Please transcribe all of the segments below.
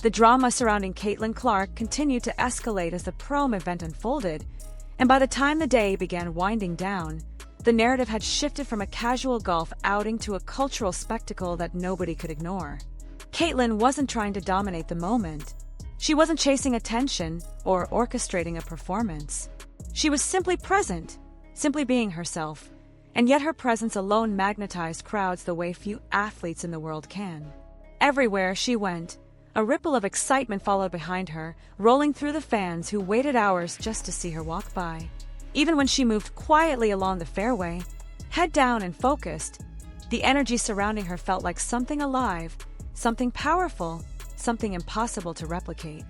The drama surrounding Caitlin Clark continued to escalate as the ProAm event unfolded, and by the time the day began winding down, the narrative had shifted from a casual golf outing to a cultural spectacle that nobody could ignore. Caitlin wasn't trying to dominate the moment. She wasn't chasing attention or orchestrating a performance. She was simply present, simply being herself, and yet her presence alone magnetized crowds the way few athletes in the world can. Everywhere she went, a ripple of excitement followed behind her, rolling through the fans who waited hours just to see her walk by. Even when she moved quietly along the fairway, head down and focused, the energy surrounding her felt like something alive, something powerful, something impossible to replicate.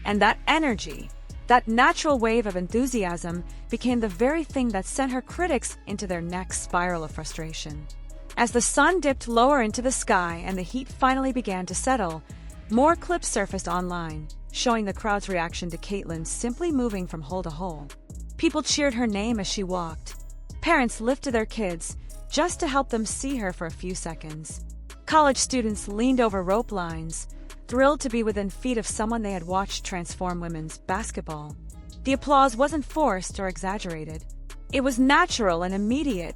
And that energy, that natural wave of enthusiasm, became the very thing that sent her critics into their next spiral of frustration. As the sun dipped lower into the sky and the heat finally began to settle, more clips surfaced online, showing the crowd's reaction to Caitlin simply moving from hole to hole. People cheered her name as she walked. Parents lifted their kids just to help them see her for a few seconds. College students leaned over rope lines, thrilled to be within feet of someone they had watched transform women's basketball. The applause wasn't forced or exaggerated. It was natural and immediate,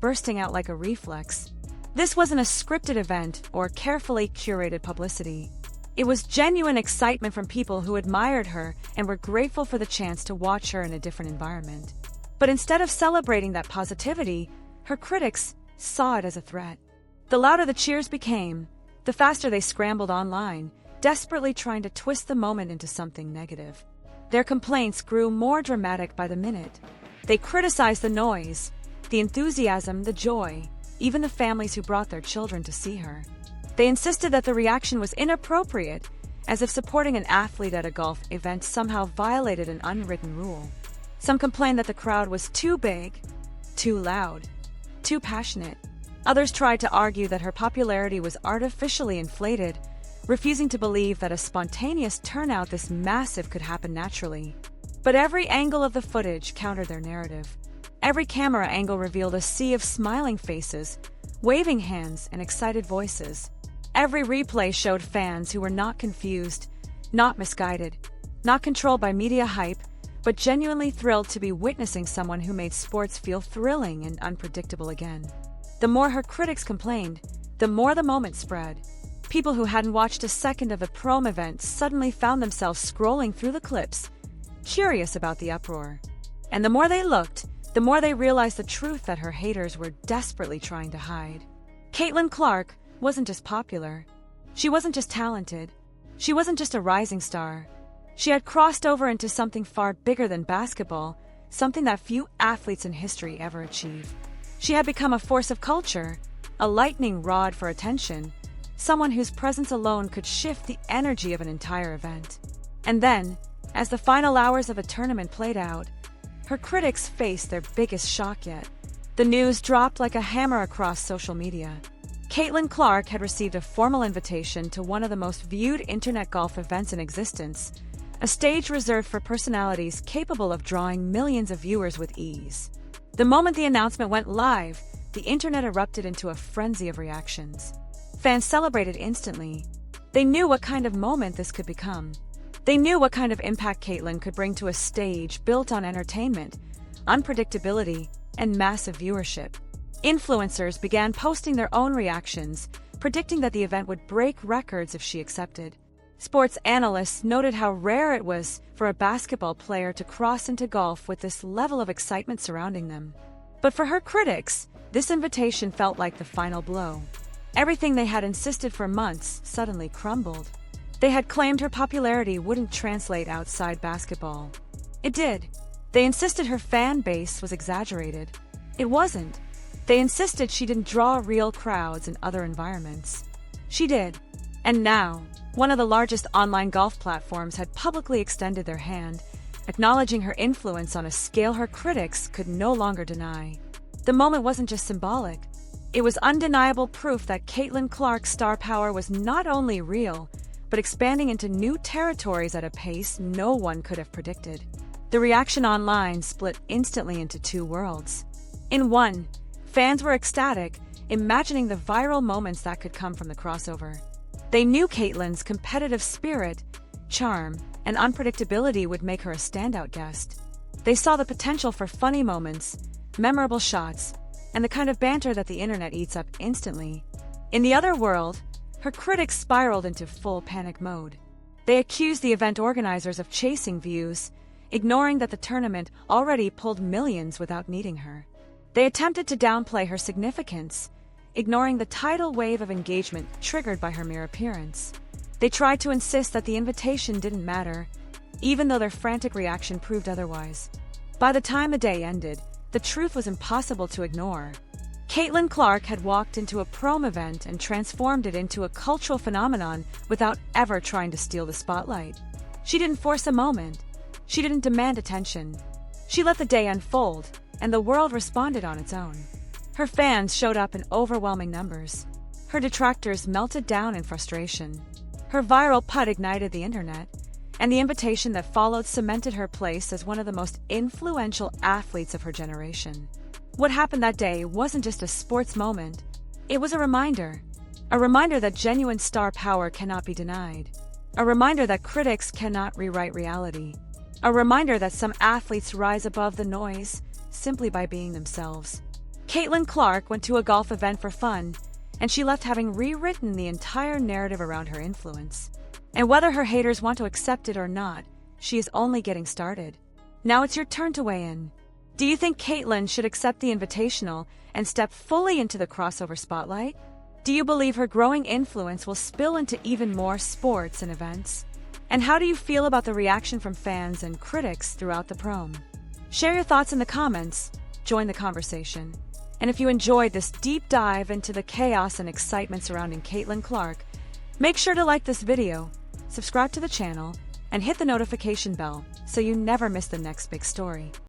bursting out like a reflex. This wasn't a scripted event or carefully curated publicity. It was genuine excitement from people who admired her and were grateful for the chance to watch her in a different environment. But instead of celebrating that positivity, her critics saw it as a threat. The louder the cheers became, the faster they scrambled online, desperately trying to twist the moment into something negative. Their complaints grew more dramatic by the minute. They criticized the noise, the enthusiasm, the joy, even the families who brought their children to see her. They insisted that the reaction was inappropriate, as if supporting an athlete at a golf event somehow violated an unwritten rule. Some complained that the crowd was too big, too loud, too passionate. Others tried to argue that her popularity was artificially inflated, refusing to believe that a spontaneous turnout this massive could happen naturally. But every angle of the footage countered their narrative. Every camera angle revealed a sea of smiling faces, waving hands, and excited voices. Every replay showed fans who were not confused, not misguided, not controlled by media hype, but genuinely thrilled to be witnessing someone who made sports feel thrilling and unpredictable again. The more her critics complained, the more the moment spread. People who hadn't watched a second of the ProAm event suddenly found themselves scrolling through the clips, curious about the uproar. And the more they looked, the more they realized the truth that her haters were desperately trying to hide. Caitlin Clark wasn't just popular. She wasn't just talented. She wasn't just a rising star. She had crossed over into something far bigger than basketball, something that few athletes in history ever achieved. She had become a force of culture, a lightning rod for attention, someone whose presence alone could shift the energy of an entire event. And then, as the final hours of a tournament played out, her critics faced their biggest shock yet. The news dropped like a hammer across social media. Caitlin Clark had received a formal invitation to one of the most viewed internet golf events in existence, a stage reserved for personalities capable of drawing millions of viewers with ease. The moment the announcement went live, the internet erupted into a frenzy of reactions. Fans celebrated instantly. They knew what kind of moment this could become. They knew what kind of impact Caitlin could bring to a stage built on entertainment, unpredictability, and massive viewership. Influencers began posting their own reactions, predicting that the event would break records if she accepted. Sports analysts noted how rare it was for a basketball player to cross into golf with this level of excitement surrounding them. But for her critics, this invitation felt like the final blow. Everything they had insisted for months suddenly crumbled. They had claimed her popularity wouldn't translate outside basketball. It did. They insisted her fan base was exaggerated. It wasn't. They insisted she didn't draw real crowds in other environments. She did. And now, one of the largest online golf platforms had publicly extended their hand, acknowledging her influence on a scale her critics could no longer deny. The moment wasn't just symbolic. It was undeniable proof that Caitlin Clark's star power was not only real, but expanding into new territories at a pace no one could have predicted. The reaction online split instantly into two worlds. In one, fans were ecstatic, imagining the viral moments that could come from the crossover. They knew Caitlin's competitive spirit, charm, and unpredictability would make her a standout guest. They saw the potential for funny moments, memorable shots, and the kind of banter that the internet eats up instantly. In the other world, her critics spiraled into full panic mode. They accused the event organizers of chasing views, ignoring that the tournament already pulled millions without needing her. They attempted to downplay her significance, ignoring the tidal wave of engagement triggered by her mere appearance. They tried to insist that the invitation didn't matter, even though their frantic reaction proved otherwise. By the time the day ended, the truth was impossible to ignore. Caitlin Clark had walked into a ProAm event and transformed it into a cultural phenomenon without ever trying to steal the spotlight. She didn't force a moment. She didn't demand attention. She let the day unfold, and the world responded on its own. Her fans showed up in overwhelming numbers. Her detractors melted down in frustration. Her viral putt ignited the internet, and the invitation that followed cemented her place as one of the most influential athletes of her generation. What happened that day wasn't just a sports moment. It was a reminder that genuine star power cannot be denied. A reminder that critics cannot rewrite reality. A reminder that some athletes rise above the noise simply by being themselves. Caitlin Clark went to a golf event for fun, and she left having rewritten the entire narrative around her influence. And whether her haters want to accept it or not, she is only getting started. Now it's your turn to weigh in. Do you think Caitlin should accept the invitational and step fully into the crossover spotlight? Do you believe her growing influence will spill into even more sports and events? And how do you feel about the reaction from fans and critics throughout the ProAm? Share your thoughts in the comments. Join the conversation. And if you enjoyed this deep dive into the chaos and excitement surrounding Caitlin Clark, make sure to like this video, subscribe to the channel, and hit the notification bell so you never miss the next big story.